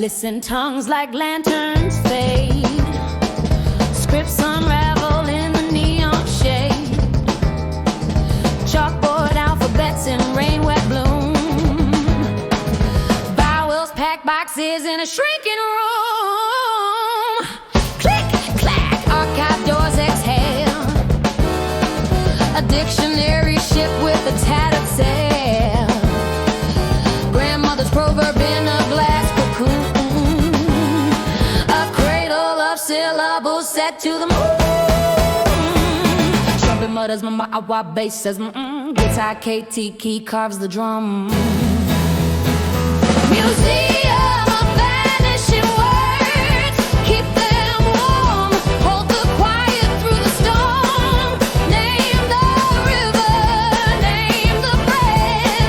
Listen, tongues like lanterns fade, scripts unravel in the neon shade, chalkboard alphabets in rain-wet bloom, vowels packed boxes in a shrinking room. Click, clack, archive doors exhale, a dictionary ship with a tattered sail, grandmother's proverb in a glass cocoon, a cradle of syllables set to the moon. Trumpet mutters mama, bass says guitar KT key carves the drum. Museum of vanishing words, keep them warm, hold the quiet through the storm. Name the river, name the bread,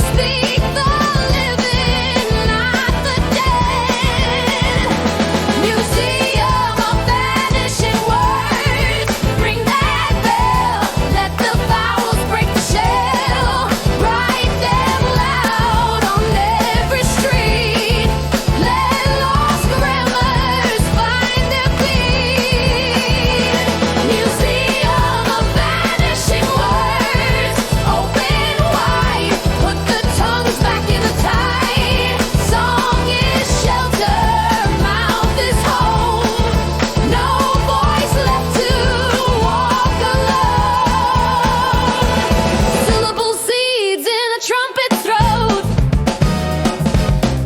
speak the living, not the dead. Museum of vanishing words, ring that bell, let the vowels break the shell, write them loud on every street, let lost grammars find their feet. Museum of vanishing words, open wide, put the tongues back in the tide. Song is shelter, mouth is home, no voice left to walk alone. Syllable seeds in a trumpet's throat,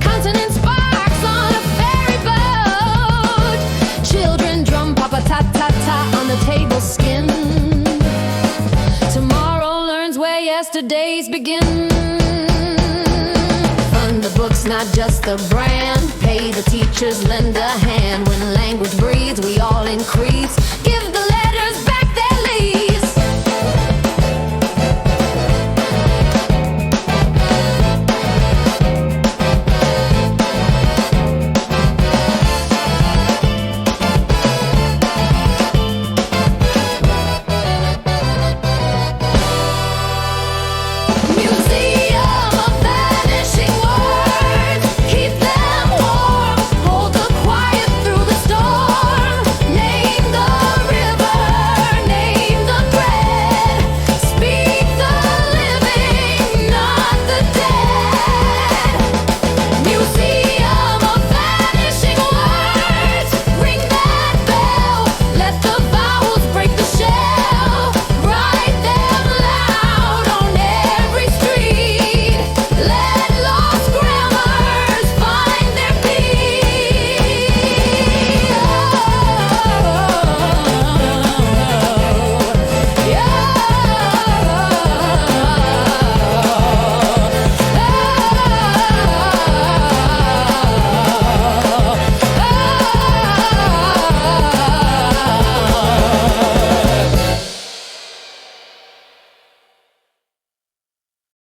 consonant sparks on a ferry boat. Children drum papa-ta-ta-ta on the table skin. Tomorrow learns where yesterdays begin. Fund the books, not just the brand. Pay the teachers, lend a hand. When language breathes, we all increase.